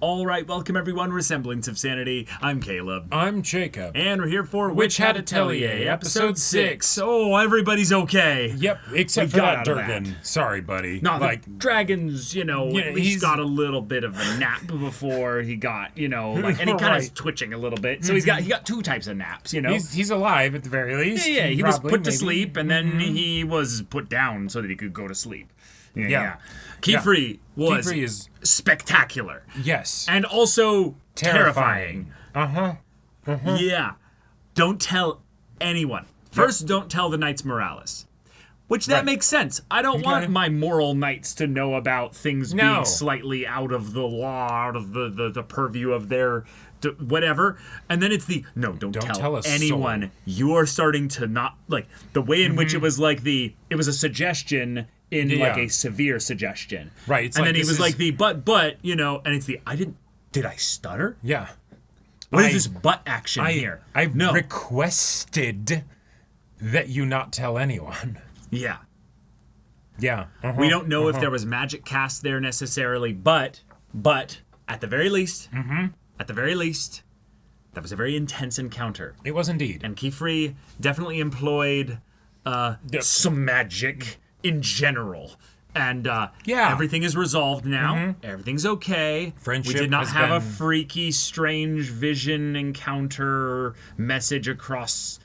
All right, welcome everyone. We're Semblance of Sanity. I'm Caleb. I'm Jacob. And we're here for Witch Hat Atelier, episode 6. Oh, everybody's okay. Yep, except for that Durgan. Sorry, buddy. No, like dragons, he's got a little bit of a nap before he got, and he kind of is twitching a little bit. So he got two types of naps, He's alive at the very least. Yeah, he was put to sleep and then he was put down so that he could go to sleep. Yeah. Keyfree is spectacular. Yes. And also terrifying. Yeah. Don't tell anyone. First, don't tell the Knights Morales. Which that makes sense. I don't want my moral knights to know about things being slightly out of the law, out of the purview of their whatever. And then it's don't tell anyone. You are starting to not, like, the way in which it was like it was a suggestion in like a severe suggestion. Right. It's and like then he was like but, and it's did I stutter? Yeah. What is this butt action here? I've requested that you not tell anyone. Yeah. Yeah. We don't know if there was magic cast there necessarily, but at the very least, that was a very intense encounter. It was indeed. And Keyfree definitely employed some magic in general. And everything is resolved now. Everything's okay. Friendship. We did not have a freaky, strange vision encounter message across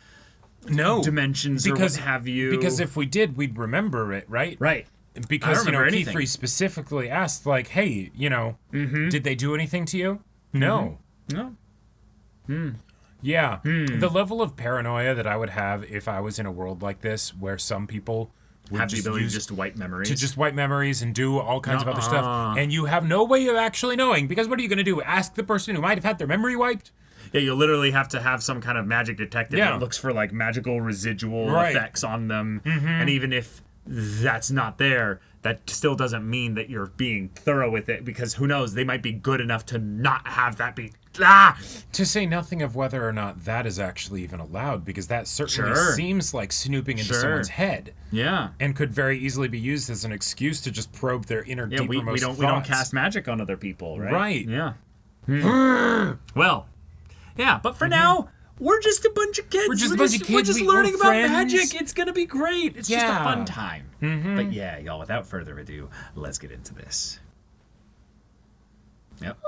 dimensions or what have you. Because if we did, we'd remember it, right? Right. Because, Keyfree specifically asked, like, hey, did they do anything to you? No. No. Yeah. The level of paranoia that I would have if I was in a world like this where some people would have the ability to just wipe memories. To just wipe memories and do all kinds of other stuff. And you have no way of actually knowing. Because what are you going to do? Ask the person who might have had their memory wiped? Yeah, you literally have to have some kind of magic detective that looks for, like, magical residual effects on them. And even if that's not there, that still doesn't mean that you're being thorough with it, because who knows, they might be good enough to not have that be... To say nothing of whether or not that is actually even allowed, because that certainly seems like snooping into someone's head. Yeah. And could very easily be used as an excuse to just probe their inner deepermost thoughts. We don't cast magic on other people, right? Right. Yeah. Well, yeah, but for now, we're just a bunch of kids. We're just learning about magic. It's going to be great. It's just a fun time. But yeah, y'all, without further ado, let's get into this. Yep.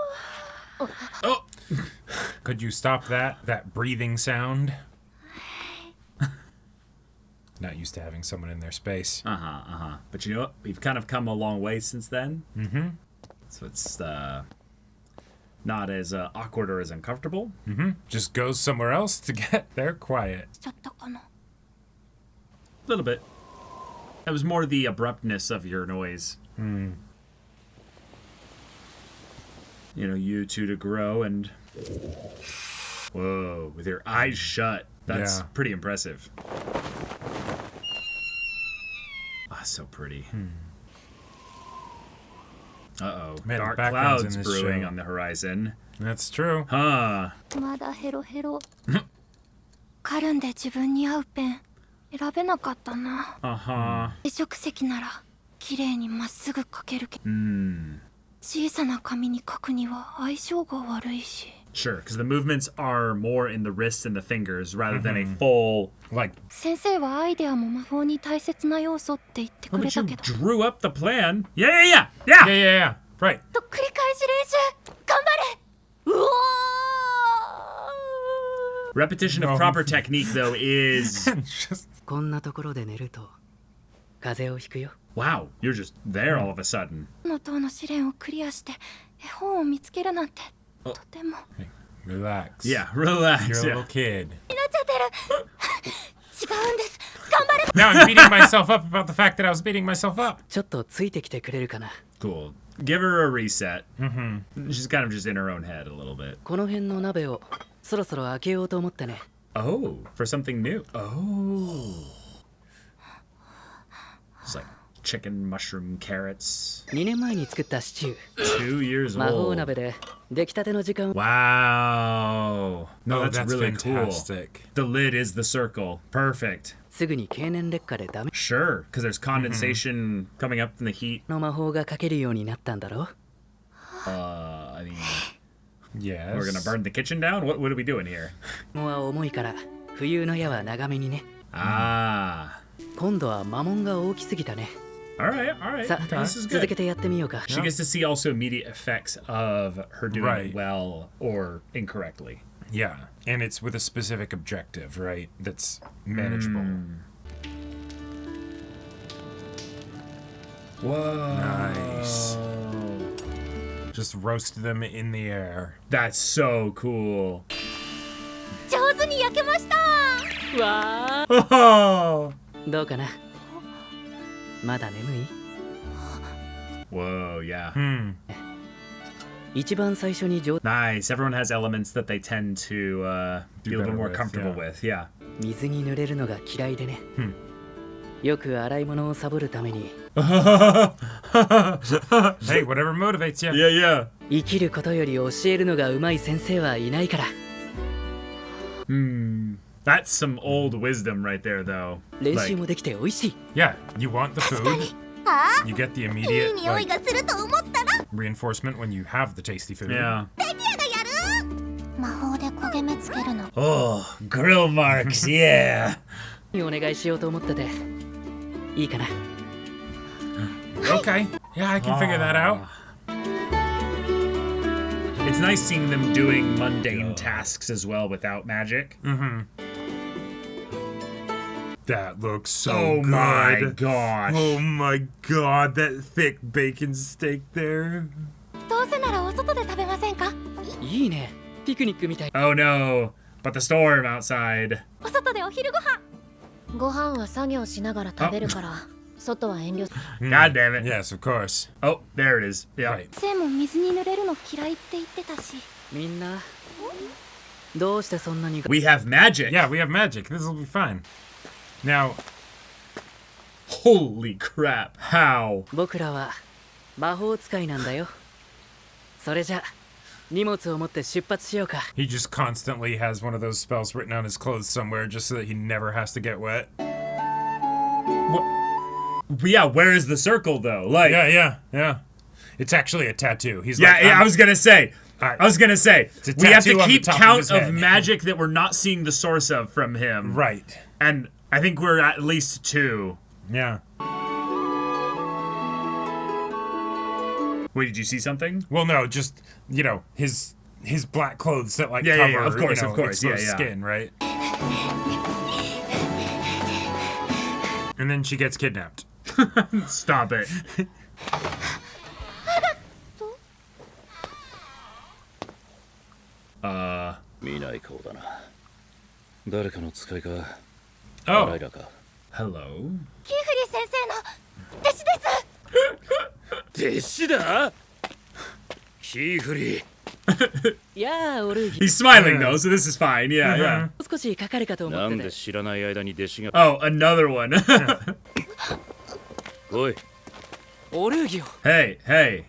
Oh! Could you stop that breathing sound? Not used to having someone in their space. But you know what? We've kind of come a long way since then. So it's not as awkward or as uncomfortable. Just goes somewhere else to get there quiet. A little bit. That was more the abruptness of your noise. You two to grow and... Whoa, with your eyes shut. That's pretty impressive. Ah, so pretty. Uh-oh. Man, dark clouds brewing on the horizon. That's true. Huh. Sure, because the movements are more in the wrists and the fingers rather than a full, like... Oh, but you drew up the plan. Yeah. Right. Repetition of proper technique, though, is... Wow, you're just there all of a sudden. Relax. Yeah, relax. You're a little kid. Now I'm beating myself up about the fact that I was beating myself up. Cool. Give her a reset. She's kind of just in her own head a little bit. Oh, for something new. Oh. It's like chicken, mushroom, carrots. 2年前に作った stew. 2 years 魔法 old. 鍋で出来たての時間 Wow. No, that's really fantastic. cool. The lid is the circle. Perfect. すぐに経年劣化でダメ Sure, because there's condensation coming up from the heat. の魔法がかけるようになったんだろ I mean, Yes. We're gonna burn the kitchen down? What are we doing here? 門は重いから冬の矢は長めにね。 Ah. 今度は魔文が大きすぎたね。 Alright, alright. さあ This is 続 good. けてやってみようか。 She gets to see also immediate effects of her doing Right. it well or incorrectly. Yeah, and it's with a specific objective, right? That's manageable. Whoa. Nice. Just roast them in the air. That's so cool. 上手に焼けました。わあ、 Oh. どうかな。まだ眠い？ Whoa, yeah.一番最初に上 Nice. Everyone has elements that they tend to be a little bit better more with, comfortable yeah. with. Yeah. 水に濡れるのが嫌いでね。よく洗い物をサボるために Hey, whatever motivates you. Yeah, yeah. 生きることより教えるのが上手い先生はいないから。 That's some old wisdom right there, though. 練習もできて美味しい。 Yeah, you want the food. あ You get the いい immediate 匂い like, がすると思ったら reinforcement when you have the tasty food. Yeah. ティアがやる。魔法で焦げ目つけるの。 Oh, grill marks. Yeah. お願いしようと思ってて。いいかな。 Okay. Yeah, I can figure that out. It's nice seeing them doing mundane tasks as well without magic. That looks so Oh good. my gosh. Oh my god, that thick bacon steak there. どうせならお外で食べませんか。いいね。ピクニックみたい。 Oh no. But the storm outside. お外でお昼ご飯。ご飯は作業しながら食べるから、外は遠慮。 God damn it. Yes, of course. Oh, there it is. Yeah. Right. せいも水に濡れるの嫌いって言ってたし。みんなどうしてそんなに We have magic. Yeah, we have magic. This will be fine. Now, Holy crap. How? 僕らは魔法使いなんだよ。それじゃ荷物を持って出発しようか。 he just constantly has one of those spells written on his clothes somewhere just so that he never has to get wet. Yeah, where is the circle though? Like, Yeah. It's actually a tattoo. He's yeah, like, I was gonna say. Alright. I was gonna say a we have to tattoo on the keep top of count his of head. magic that we're not seeing the source of from him. Right. And I think we're at least 2. Yeah. Wait, did you see something? Well, no, just, you know, his black clothes that like Yeah, cover, yeah, of course, you know, of course. Yeah, exposed yeah. skin, right? And then she gets kidnapped. Stop it. 見ない顔だな。誰かの使いか、 Oh, ライラか。 Hello. キーフリー先生の弟子です。弟子だキーフリー。やあオルーギ He's smiling though, so this is fine. Yeah, yeah. 少しかかるかと思なんってて。で知らない間に弟子が。 Oh, another one. おい、オルーギオ Hey, hey.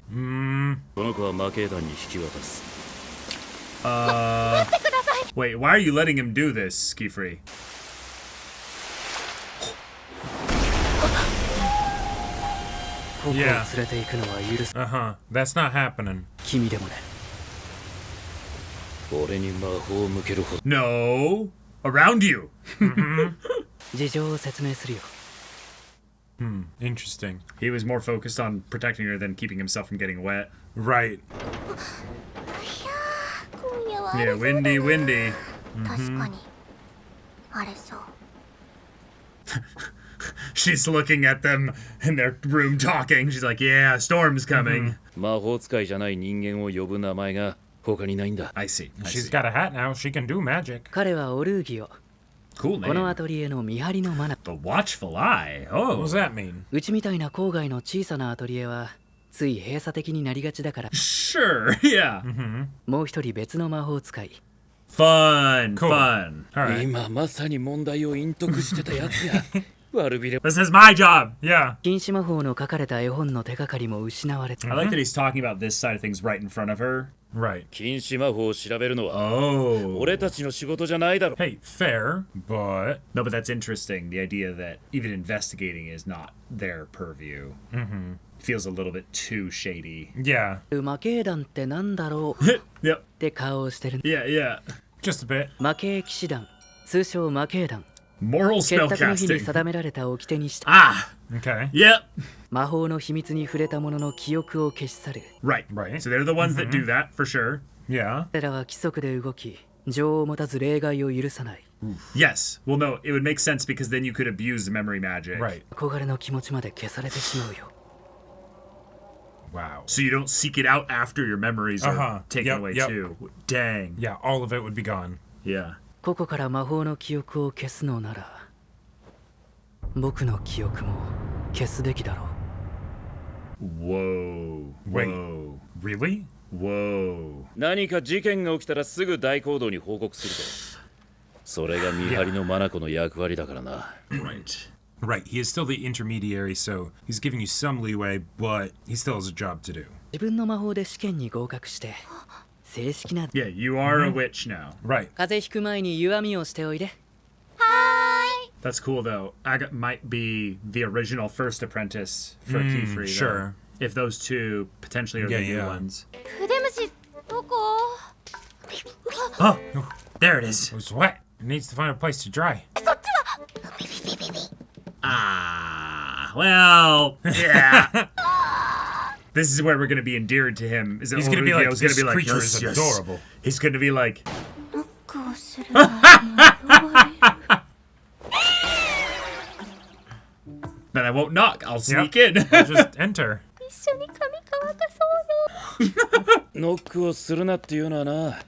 この子は魔系団に引き渡す。 Wait, why are you letting him do this, Ski Free? ここを Yeah. 連れて行くのは許す。 uh-huh. That's not happening. 君でもね。俺に魔法を向けるほど。 No. Around you. 事情を説明するよ。 Interesting. He was more focused on protecting her than keeping himself from getting wet. Right. 今夜は荒れ Yeah, そうだな。 windy, windy. 確かに荒れそう。 She's looking at them in their room talking. She's like, yeah, storm's coming. 魔法使いじゃない人間を呼ぶ名前が他にないんだ。 I see. I She's see. got a hat now. She can do magic. 彼はオルーギオ。 Cool この name. アトリエの見張りのマナ。 The Watchful Eye. What Oh. does that mean? うちみたいな郊外の小さなアトリエはつい閉鎖的になりがちだから Sure, yeah. もう一人別の魔法使い Fun, Cool. fun. All right. 今まさに問題を隠匿してたやつが悪びれ。 This is my job. Yeah. 禁止魔法の書かれた絵本の手がかりも失われた I like that he's talking about this side of things right in front of her. Right. 禁止魔法を調べるのは Oh. 俺たちの仕事じゃないだろ。 Hey, fair, but No, but that's interesting. The idea that even investigating is not their purview. feels a little bit too shady. Yeah, 魔系団ってなんだろう Yep. って顔をしてる Yeah, yeah. just a bit. 魔系騎士団通称魔系団 Moral 結託の日に spellcasting. 定められた掟にした Ah, Okay. yep. 魔法の秘密に触れた者の記憶を消し去る Right. Right. So they're the ones that do that for sure. Yeah. 彼らは規則で動き情を持たず例外を許さない Yes. Well, no, it would make sense because then you could abuse the memory magic. Right. 憧れの気持ちまで消されてしまうよ Wow. So you don't seek it out after your memories are Uh-huh. taken Yep, away yep. too. Dang. Yeah, all of it would be gone. Yeah. ここから魔法の記憶を消すのなら僕の記憶も消すべきだろう Whoa. Wait. Whoa. Really? Whoa. 何か事件が起きたらすぐ大行動に報告すると。それが見張りの眼の役割だからな。Right. Right. He is still the intermediary, so he's giving you some leeway, but he still has a job to do. 自分の魔法で試験に合格して正式な Yeah, you are a witch now. Right. 風邪ひく前に湯あみをしておいで That's cool though. Agatha might be the original first apprentice for Keyfree. though. Sure. If those two potentially are Yeah, the new yeah. ones. 筆虫どこ Oh, there it is. It was wet. It needs to find a place to dry. Ah, well, yeah. This is where we're gonna be endeared to him. Is it He's gonna be like, Rubio's this gonna be like, creature yes, is yes. adorable. He's gonna be like, ノックをするのに弱い then I won't knock. I'll sneak Yep. in. I'll just enter. 一緒に髪乾かそうよノックをするなっていうのはな。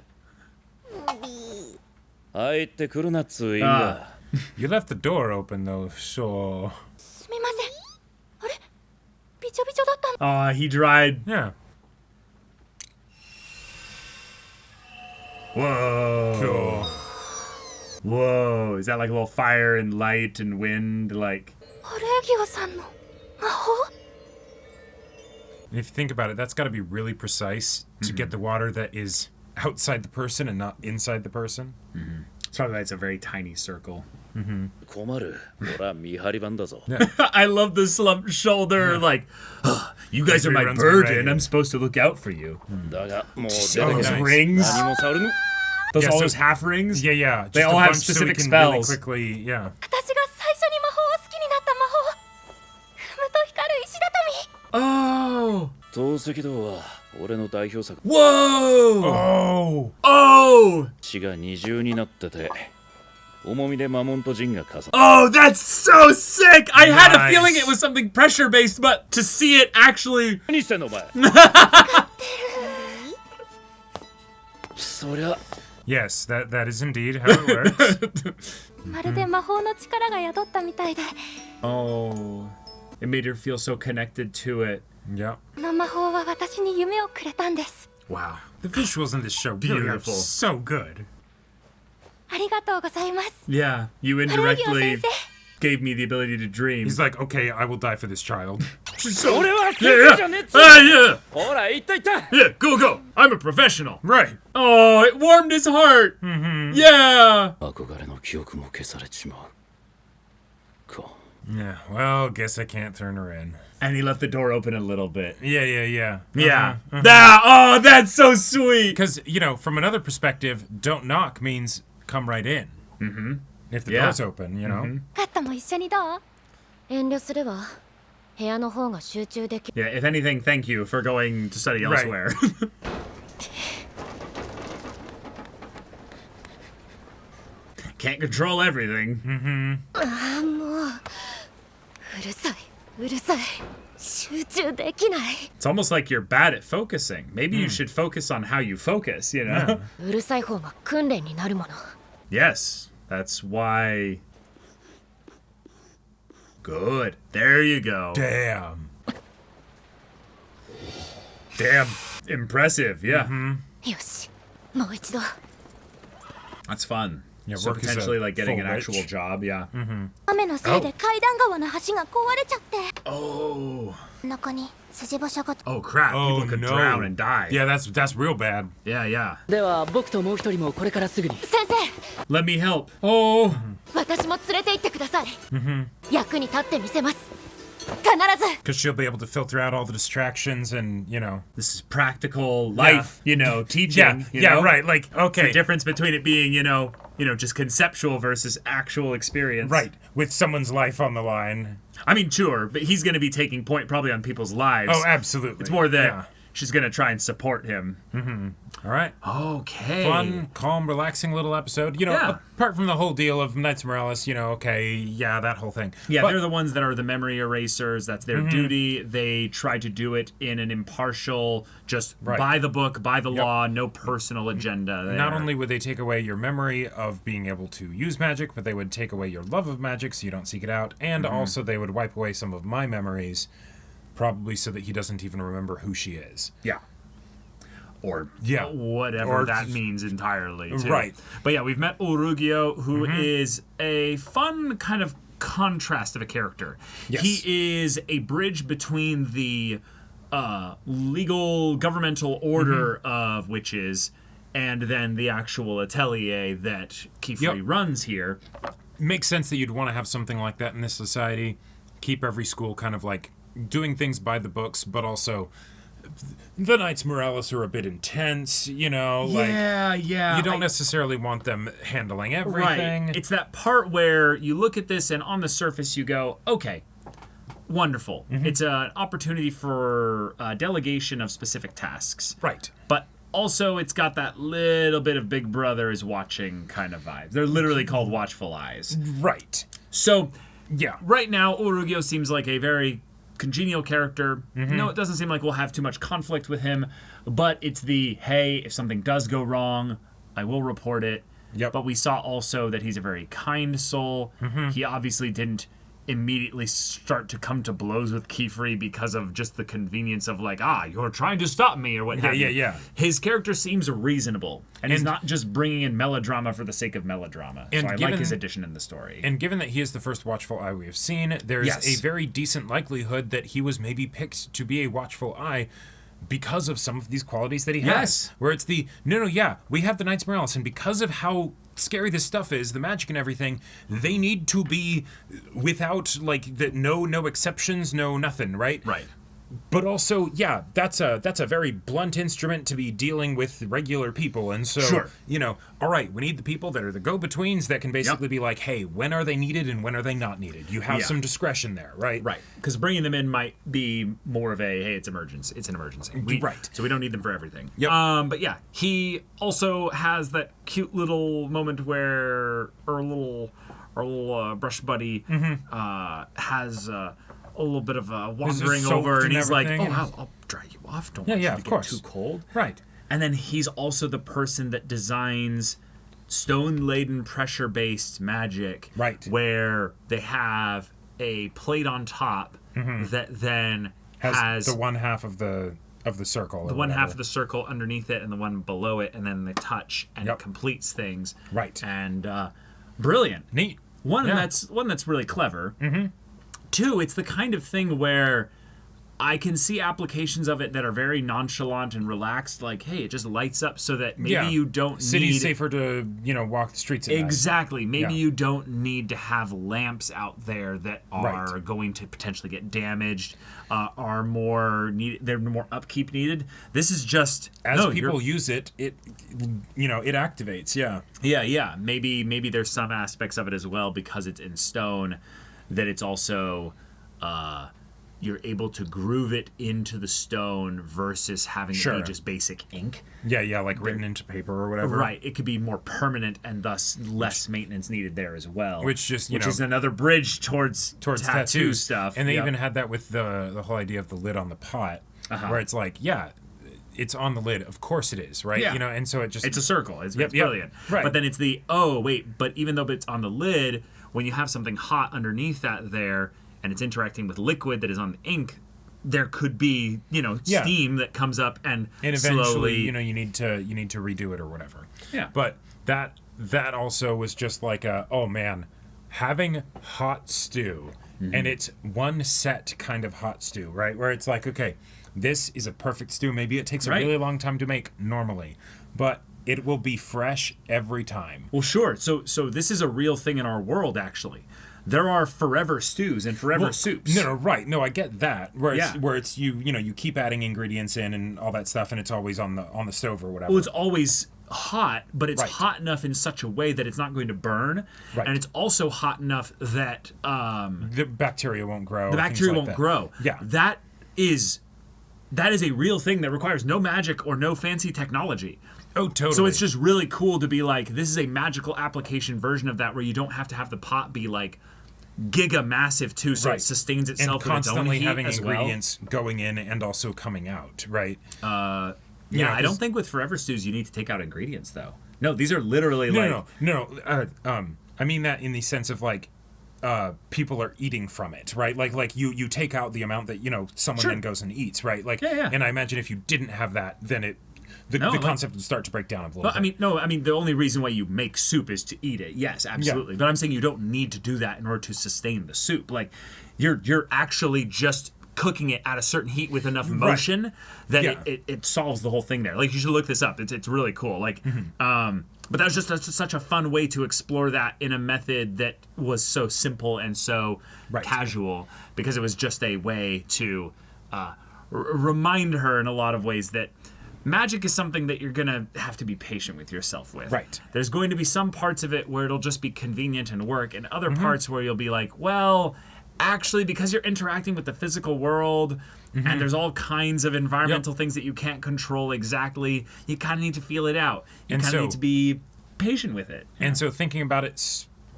入ってくるなっつう意味だ。You left the door open though, so すみませんあれびちょびちょだったの Aw, he dried. yeah. Whoa. Cool. Whoa. Is that like a little fire and light and wind? Like, アレギオさんの魔法 If you think about it, that's got to be really precise to get the water that is outside the person and not inside the person. it's probably why it's a very tiny circle. 困る。ほら見張り番だぞ。 I love the slumped shoulder. Like, you guys are my Everyone's burden. ready. I'm supposed to look out for you. だがもう See 出 all てけ those ない。 rings? 何も触るの。 Those Yeah, all so- those half rings? Yeah, yeah. Just They a all have bunch so we specific can really spells. quickly, yeah. 私が最初に魔法を好きになった魔法踏むと光る石畳 Oh. 透析道は俺の代表作。 Whoa. Oh! Oh. 血が二重になってて、重みで魔門と陣が重なる。 Oh, that's so sick. I had a Nice. feeling it was something pressure based, but to see it actually. 何してんのお前。そりゃ Yes, that is indeed how it works. まるで魔法の力が宿ったみたいで Oh. It made her feel so connected to it. Yep. この魔法は私に夢をくれたんです Wow. The visuals in this show really are Beautiful. so good. ありがとうございます Yeah, you アレギオ indirectly 先生 gave me the ability to dream. He's like, okay, I will die for this child. 俺は先 Yeah, 生じゃねえっ yeah. つう Ah, yeah. ほら行った行った。 Yeah, go, go. I'm a professional. Right. Oh, it warmed his heart. Yeah. 憧れの記憶も消されちまう。か。 Yeah, well, guess I can't turn her in. And he left the door open a little bit. Yeah, yeah, yeah. Yeah. That, oh, that's so sweet. Because, you know, from another perspective, don't knock means come right in. Mm-hmm. If the Yeah. door's open, you know? カットも一緒にどう遠慮するわ部屋の方が集中でき Yeah, if anything, thank you for going to study Right. elsewhere. Can't control everything. ああもううるさいうるさい集中できない It's almost like you're bad at focusing. Maybe you should focus on how you focus, you know? うるさい方が訓練になるもの Yes, that's why. Good. There you go. Damn. Damn. Impressive, yeah. よしもう一度 That's fun. Yeah, So work as a potentially like getting full an actual witch. job, yeah. 雨のせいで階段川の橋が壊れちゃって Oh. 中に筋馬車が Oh crap. Oh, People could no. drown and die. Yeah, that's real bad. Yeah, yeah. では僕ともう一人もこれからすぐに先生 Let me help. Oh. 私も連れて行ってください役に立ってみせます必ず Because she'll be able to filter out all the distractions and, you know. This is practical life, teaching. Yeah, you yeah, know? right. Like, okay. The difference between it being, just conceptual versus actual experience. Right. With someone's life on the line. I mean, sure, but he's going to be taking point probably on people's lives. Oh, absolutely. It's more that Yeah. she's going to try and support him. All right. Okay. Fun, calm, relaxing little episode. Apart from the whole deal of Knights Morales, that whole thing. Yeah, But- they're the ones that are the memory erasers. That's their duty. They try to do it in an impartial, just by the book, by the law, no personal agenda. There. Not only would they take away your memory of being able to use magic, but they would take away your love of magic so you don't seek it out. And also they would wipe away some of my memories, probably so that he doesn't even remember who she is. Yeah. Or Yeah. whatever Or- that means entirely. Too. Right. But yeah, we've met Urugio, who is a fun kind of contrast of a character. Yes. He is a bridge between the legal governmental order of witches and then the actual atelier that Kifri runs here. Makes sense that you'd want to have something like that in this society. Keep every school kind of like doing things by the books, but also the Knights Morales are a bit intense, Yeah. You don't necessarily want them handling everything. Right. It's that part where you look at this and on the surface you go, okay, wonderful. It's an opportunity for delegation of specific tasks. Right. But also it's got that little bit of Big Brother is watching kind of vibe. They're literally called watchful eyes. Right. So, Yeah. right now, Urugio seems like a very congenial character. No, it doesn't seem like we'll have too much conflict with him, but it's the, hey, if something does go wrong, I will report it. Yep. But we saw also that he's a very kind soul. He obviously didn't immediately start to come to blows with Kifri because of just the convenience of like, you're trying to stop me or what have you. Yeah. His character seems reasonable, and he's not just bringing in melodrama for the sake of melodrama. So I like his addition in the story. And given that he is the first Watchful Eye we have seen, there's a very decent likelihood that he was maybe picked to be a Watchful Eye because of some of these qualities that he has. Yes. Where it's we have the Knights Morales, and because of how scary this stuff is, the magic and everything, they need to be without no exceptions, no nothing, right? Right. But also, that's a very blunt instrument to be dealing with regular people. And so, all right, we need the people that are the go-betweens that can basically be like, hey, when are they needed and when are they not needed? You have some discretion there, right? Right. Because bringing them in might be more of a, hey, it's an emergency. Right. So we don't need them for everything. Yep. But yeah, he also has that cute little moment where our little brush buddy has a little bit of a wandering soaked over, and and he's like, everything. I'll dry you off. Don't want you to of get course. too cold. Right. And then he's also the person that designs stone-laden pressure-based magic. Right. Where they have a plate on top that then has the one half of the circle. the one half of the circle underneath it and the one below it, and then they touch and it completes things. Right. And brilliant. Neat. One that's really clever. Two, it's the kind of thing where I can see applications of it that are very nonchalant and relaxed. Like, hey, it just lights up so that maybe you don't City's need... safer to, walk the streets at night. Exactly. Maybe Yeah. you don't need to have lamps out there that are going to potentially get damaged, are more needed. They're more upkeep needed. This is just As people use it, it activates. Yeah. Yeah. Maybe there's some aspects of it as well because it's in stone that it's also you're able to groove it into the stone versus having it be just basic ink. Yeah, like written into paper or whatever. Right. It could be more permanent and thus less maintenance needed there as well. Which is another bridge towards tattoo stuff. And they even had that with the whole idea of the lid on the pot, where it's like, it's on the lid. Of course it is, right? Yeah. And so it's a circle. It's brilliant. Right. But then it's but even though it's on the lid, when you have something hot underneath that there and it's interacting with liquid that is on the ink, there could be, steam that comes up and eventually, slowly, you need to redo it or whatever. Yeah. But that also was just like having hot stew, and it's one set kind of hot stew, right? Where it's like, okay, this is a perfect stew. Maybe it takes a really long time to make normally, but It will be fresh every time. Well, sure. So this is a real thing in our world, actually. There are forever stews and forever soups. No, right. No, I get that. Where it's, Yeah. where it's you keep adding ingredients in and all that stuff, and it's always on the stove or whatever. Well, it's always hot, but it's Right. hot enough in such a way that it's not going to burn. Right. And it's also hot enough that the bacteria won't grow. the bacteria won't grow. Yeah. That is a real thing that requires no magic or no fancy technology. Oh, totally. So it's just really cool to be like, this is a magical application version of that where you don't have to have the pot be like giga massive too, so Right. it sustains and itself with its own constantly heat having as well. ingredients going in and also coming out, right? Yeah, You know, I 'cause- don't think with forever stews you need to take out ingredients though. No, these are literally No. I mean that in the sense of like, people are eating from it, right? Like you take out the amount that someone Sure. then goes and eats, right? Like, Yeah. And I imagine if you didn't have that, then the like- concept would start to break down a little Well, bit. I mean, the only reason why you make soup is to eat it. Yes, absolutely. But I'm saying you don't need to do that in order to sustain the soup. Like, you're actually just cooking it at a certain heat with enough motion that Yeah. it solves the whole thing there. Like, you should look this up. It's really cool. Like, but that's just such a fun way to explore that in a method that was so simple and so Right. casual, because it was just a way to remind her in a lot of ways that magic is something that you're going to have to be patient with yourself with. Right. There's going to be some parts of it where it'll just be convenient and work, and other Mm-hmm. parts where you'll be like, well, actually, because you're interacting with the physical world and there's all kinds of environmental things that you can't control exactly, you kind of need to feel it out. You And kind of so- need to be patient with it. And so thinking about it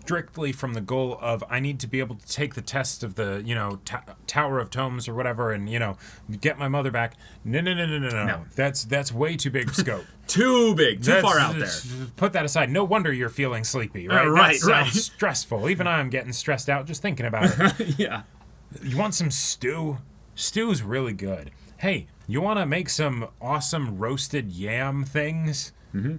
strictly from the goal of I need to be able to take the test of the Tower of Tomes or whatever and get my mother back. No. That's way too big scope. Too big, too far out there. Put that aside. No wonder you're feeling sleepy, right? Right, That right. sounds stressful. Even I'm getting stressed out just thinking about it. Yeah. You want some stew? Stew's really good. Hey, you want to make some awesome roasted yam things? Mm-hmm.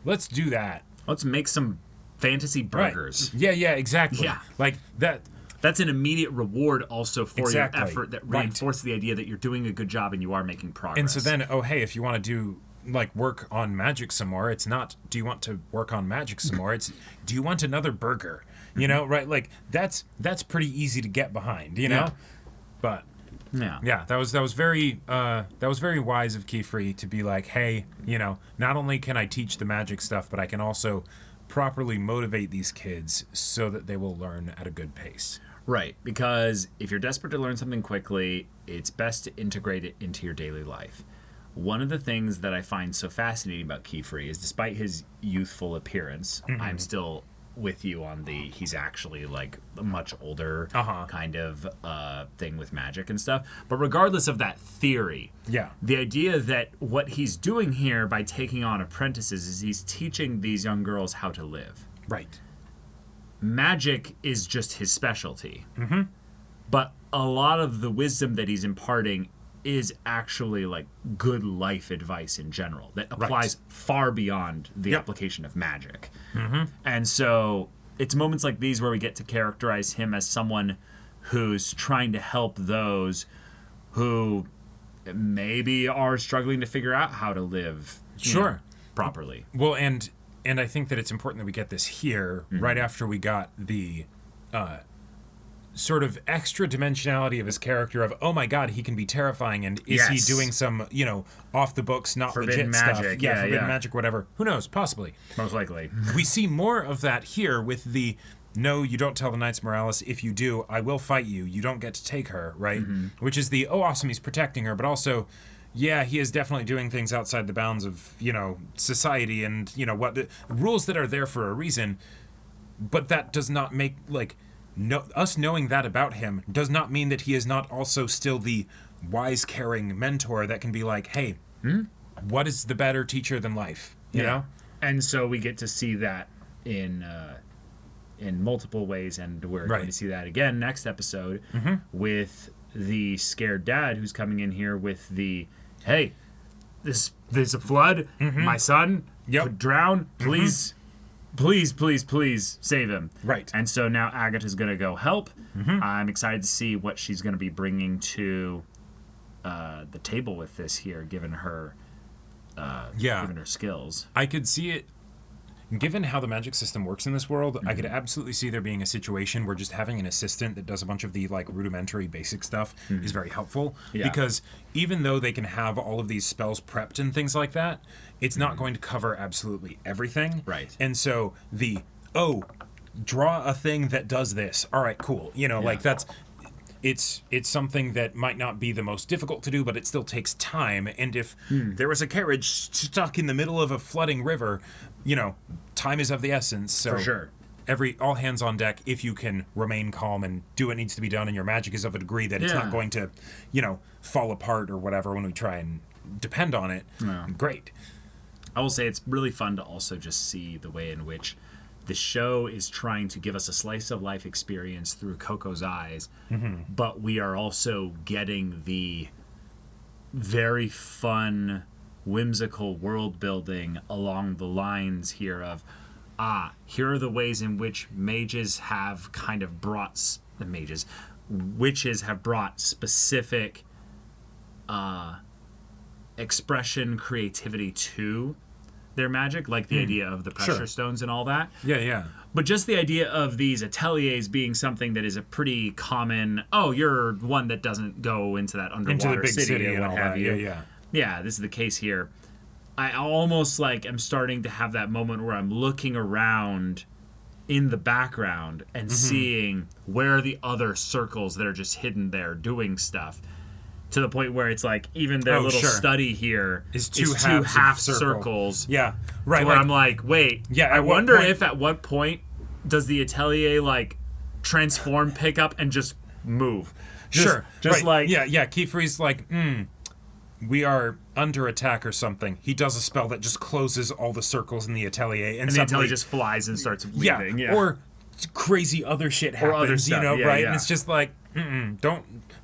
Let's do that. Let's make some fantasy burgers. Right. Yeah, exactly. Yeah. Like that. That's an immediate reward also for Exactly. your effort that Right. reinforces the idea that you're doing a good job and you are making progress. And so then, hey, if you want to do like work on magic some more, it's not do you want to work on magic some more? It's do you want another burger? Right? Like that's pretty easy to get behind, Yeah. But yeah. that was very wise of Keyfree to be like, hey, not only can I teach the magic stuff, but I can also properly motivate these kids so that they will learn at a good pace. Right, because if you're desperate to learn something quickly, it's best to integrate it into your daily life. One of the things that I find so fascinating about Keyfree is despite his youthful appearance, I'm still with you on he's actually like a much older kind of thing with magic and stuff. But regardless of that theory, the idea that what he's doing here by taking on apprentices is he's teaching these young girls how to live. Right. Magic is just his specialty. Mm-hmm. But a lot of the wisdom that he's imparting is actually like good life advice in general that applies far beyond the application of magic. Mm-hmm. And so it's moments like these where we get to characterize him as someone who's trying to help those who maybe are struggling to figure out how to live properly. Well, and I think that it's important that we get this here right after we got the sort of extra dimensionality of his character of, oh my god, he can be terrifying, and is he doing some, off the books, not Forbidden legit magic. stuff? Yeah, forbidden magic, whatever. Who knows? Possibly. Most likely. We see more of that here with the, no, you don't tell the Knights Morales. If you do, I will fight you. You don't get to take her, right? Mm-hmm. Which is the, oh, awesome, he's protecting her, but also, yeah, he is definitely doing things outside the bounds of, society and, what the rules that are there for a reason, but that does not make, us knowing that about him does not mean that he is not also still the wise, caring mentor that can be like, hey, what is the better teacher than life? You know? And so we get to see that in multiple ways, and we're going to see that again next episode with the scared dad who's coming in here with the, hey, there's a flood, my son could drown, please. Please save him. Right. And so now Agatha's going to go help. I'm excited to see what she's going to be bringing to the table with this here, given her given her skills. I could see it. Given how the magic system works in this world, I could absolutely see there being a situation where just having an assistant that does a bunch of the like rudimentary basic stuff is very helpful. Yeah. Because even though they can have all of these spells prepped and things like that, it's not going to cover absolutely everything. Right. And so draw a thing that does this. All right, cool. Like that's... It's something that might not be the most difficult to do, but it still takes time. And if there was a carriage stuck in the middle of a flooding river, time is of the essence. So For sure. all hands on deck if you can remain calm and do what needs to be done, and your magic is of a degree that it's not going to, fall apart or whatever when we try and depend on it. Yeah. Great. I will say it's really fun to also just see the way in which the show is trying to give us a slice of life experience through Coco's eyes, but we are also getting the very fun, whimsical world building along the lines here of, here are the ways in which witches have brought specific expression, creativity to their magic, like the idea of the pressure stones and all that. Yeah. But just the idea of these ateliers being something that is a pretty common, you're one that doesn't go into that underwater Into the big city or and what all have that. you. Yeah. Yeah, this is the case here. I almost am starting to have that moment where I'm looking around in the background and seeing where are the other circles that are just hidden there doing stuff. To the point where it's even their little study here is two halves half of circle. circles. Yeah, right. Where I'm wait. Yeah, I wonder if at what point does the atelier transform, pick up, and just move. Just right. Yeah. Kiefer's we are under attack or something. He does a spell that just closes all the circles in the atelier, and the atelier just flies and starts leaving. Yeah. Or crazy other shit happens. Or other stuff. Right? Yeah. And it's just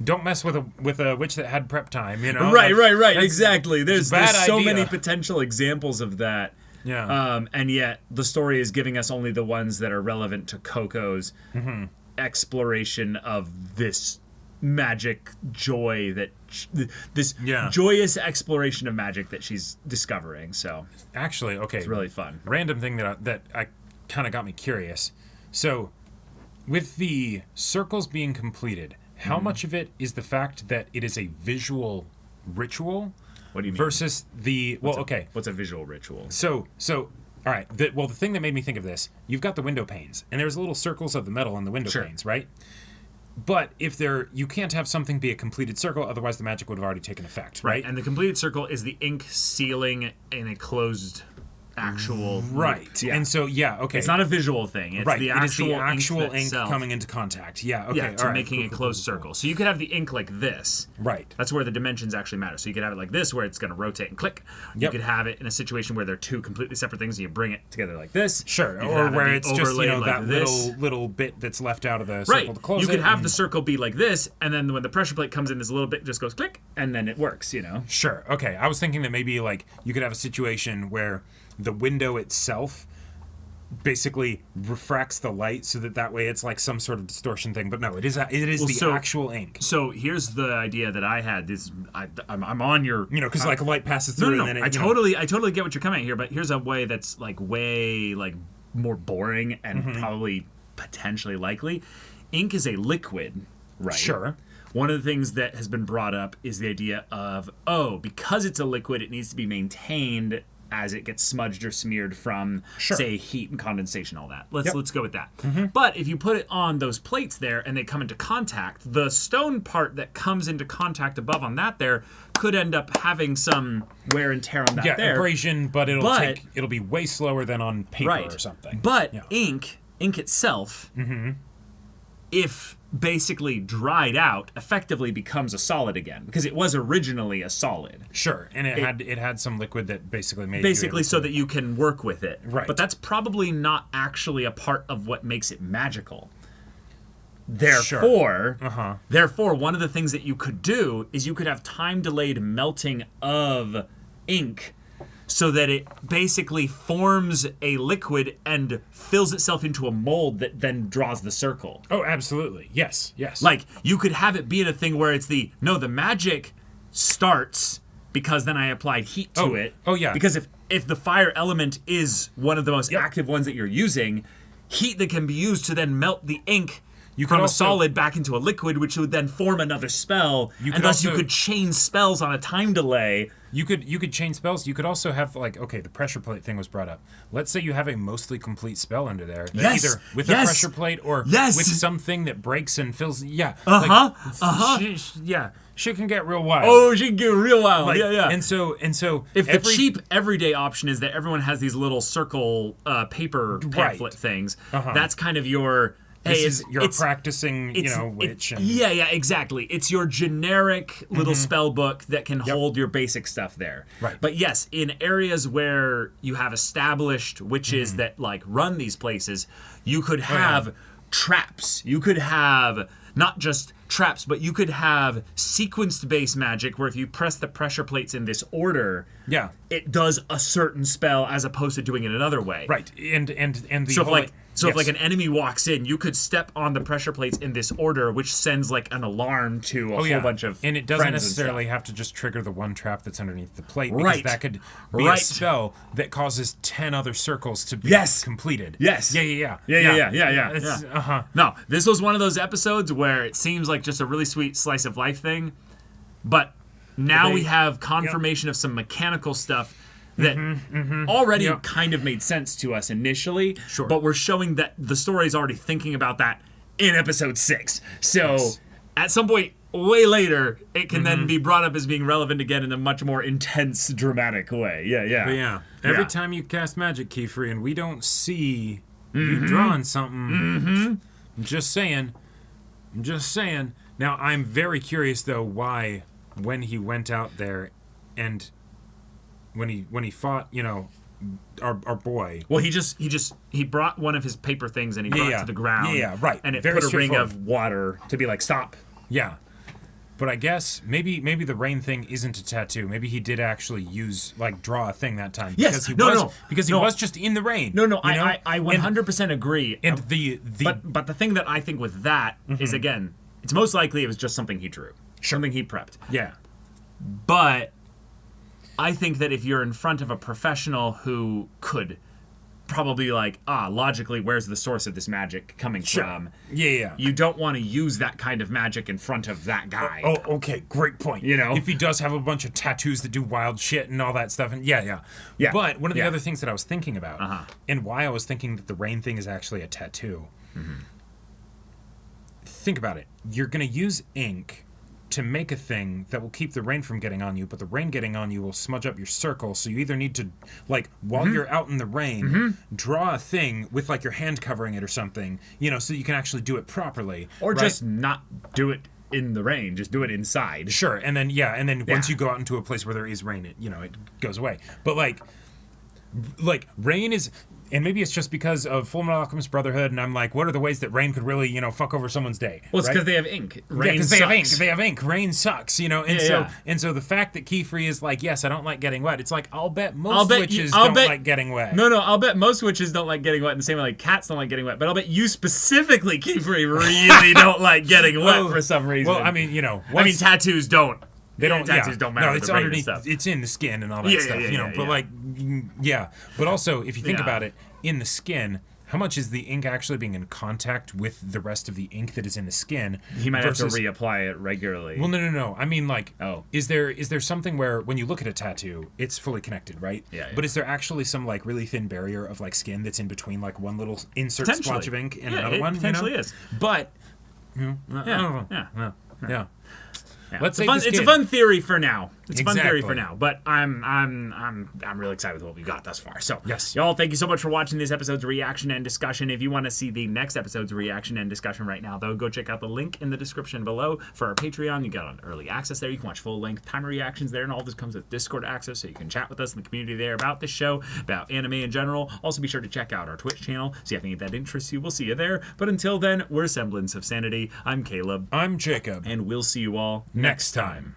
don't mess with a witch that had prep time. Right. Exactly. There's so idea. many potential examples of that. Yeah. And yet the story is giving us only the ones that are relevant to Coco's exploration of this magic joy joyous exploration of magic that she's discovering. So actually, okay, it's really fun. Random thing that I kind of got me curious. So with the circles being completed, how much of it is the fact that it is a visual ritual? What do you mean? Versus what's a visual ritual? So all right. The thing that made me think of this, you've got the window panes, and there's little circles of the metal in the window panes, right? But you can't have something be a completed circle, otherwise the magic would have already taken effect, right? And the completed circle is the ink sealing in a closed actual right. Yeah. And so okay. It's not a visual thing. It's right. the It is the actual ink coming into contact. Yeah, okay. Yeah, to making a closed circle. So you could have the ink like this. Right. That's where the dimensions actually matter. So you could have it like this, where it's going to rotate and click. You could have it in a situation where they're two completely separate things, and you bring it together like this. Sure. Or where it's just that little bit that's left out of the circle to close it. You could have the circle be like this, and then when the pressure plate comes in, this little bit just goes click, and then it works. Sure. Okay. I was thinking that maybe you could have a situation where the window itself basically refracts the light so that way it's some sort of distortion thing. But no, it is the actual ink. So here's the idea that I had. I'm on your because light passes through. No, and then I totally get what you're coming at here. But here's a way that's way more boring and probably potentially likely. Ink is a liquid, right? Sure. One of the things that has been brought up is the idea of because it's a liquid, it needs to be maintained as it gets smudged or smeared from, say, heat and condensation, all that. Let's go with that. But if you put it on those plates there and they come into contact, the stone part that comes into contact above on that there could end up having some wear and tear on that there. Abrasion, but it'll be way slower than on paper or something. But ink itself, if basically dried out, effectively becomes a solid again, because it was originally a solid. Sure, and it had some liquid that basically made so that you can work with it. Right. But that's probably not actually a part of what makes it magical. Therefore, one of the things that you could do is you could have time-delayed melting of ink so that it basically forms a liquid and fills itself into a mold that then draws the circle. Oh, absolutely. Yes. You could have it be in a thing where it's the magic starts because then I applied heat to it. Oh, yeah. Because if the fire element is one of the most active ones that you're using, heat that can be used to then melt the ink from a solid back into a liquid, which would then form another spell, and thus you could chain spells on a time delay. You could chain spells. You could also have, like, okay, the pressure plate thing was brought up. Let's say you have a mostly complete spell under there. Either with a pressure plate or with something that breaks and fills. Yeah. Shit can get real wild. Oh, she can get real wild. Like, yeah. And so if the cheap everyday option is that everyone has these little circle paper pamphlet things, that's kind of your... You're practicing, witch. Yeah, exactly. It's your generic little spell book that can hold your basic stuff there. Right. But yes, in areas where you have established witches that like run these places, you could have traps. You could have not just traps, but you could have sequenced-based magic where if you press the pressure plates in this order, it does a certain spell as opposed to doing it another way. Right. And the So if like an enemy walks in, you could step on the pressure plates in this order, which sends like an alarm to a whole bunch of and it doesn't necessarily have to just trigger the one trap that's underneath the plate, because that could be a spell that causes 10 other circles to be completed. Yes. Yeah. No, this was one of those episodes where it seems like just a really sweet slice of life thing, but now we have confirmation of some mechanical stuff that already kind of made sense to us initially, but we're showing that the story is already thinking about that in episode 6. So at some point way later, it can then be brought up as being relevant again in a much more intense, dramatic way. Yeah. Every time you cast magic, Kiefer, and we don't see you drawing something, I'm just saying. Now, I'm very curious, though, why when he went out there and... When he fought, our boy. Well, he brought one of his paper things and he brought it to the ground. Right. And it very put a ring of water to be like, stop. Yeah. But I guess maybe the rain thing isn't a tattoo. Maybe he did actually draw a thing that time. Yes. Because he was just in the rain. No. I 100% agree. And but the thing that I think with that is, again, it's most likely it was just something he drew. Something he prepped. Yeah. But I think that if you're in front of a professional who could probably logically, where's the source of this magic coming from? Yeah. You don't want to use that kind of magic in front of that guy. Oh, okay, great point. If he does have a bunch of tattoos that do wild shit and all that stuff, and yeah. But one of the other things that I was thinking about, and why I was thinking that the rain thing is actually a tattoo. Think about it. You're gonna use ink to make a thing that will keep the rain from getting on you, but the rain getting on you will smudge up your circle, so you either need to, while you're out in the rain, draw a thing with, your hand covering it or something, so you can actually do it properly. Or just not do it in the rain, just do it inside. Sure, and then, once you go out into a place where there is rain, it goes away. But, rain is... And maybe it's just because of Fullmetal Alchemist Brotherhood, and I'm like, what are the ways that rain could really, fuck over someone's day? Well, it's because they have ink. Because they have ink. They have ink. Rain sucks, And so the fact that Kiefer is like, yes, I don't like getting wet. It's like, I'll bet most witches don't like getting wet. No, I'll bet most witches don't like getting wet in the same way cats don't like getting wet. But I'll bet you specifically, Kiefer, really don't like getting wet for some reason. Well, I mean, tattoos don't. Tattoos don't matter. No, it's underneath. Stuff. It's in the skin and all that stuff. But But also, if you think about it, in the skin, how much is the ink actually being in contact with the rest of the ink that is in the skin? He might have to reapply it regularly. Well, no. I mean, is there something where when you look at a tattoo, it's fully connected, right? Yeah. But is there actually some really thin barrier of skin that's in between one little insert splotch of ink and another one? Potentially is. But Yeah. Let's say it's a fun theory for now. It's a fun theory for now, but I'm really excited with what we got thus far. So, yes, y'all, thank you so much for watching this episode's reaction and discussion. If you want to see the next episode's reaction and discussion right now, though, go check out the link in the description below for our Patreon. You got early access there. You can watch full-length timer reactions there, and all this comes with Discord access, so you can chat with us in the community there about this show, about anime in general. Also, be sure to check out our Twitch channel. See if any of that interests you. We'll see you there. But until then, we're Semblance of Sanity. I'm Caleb. I'm Jacob. And we'll see you all next time.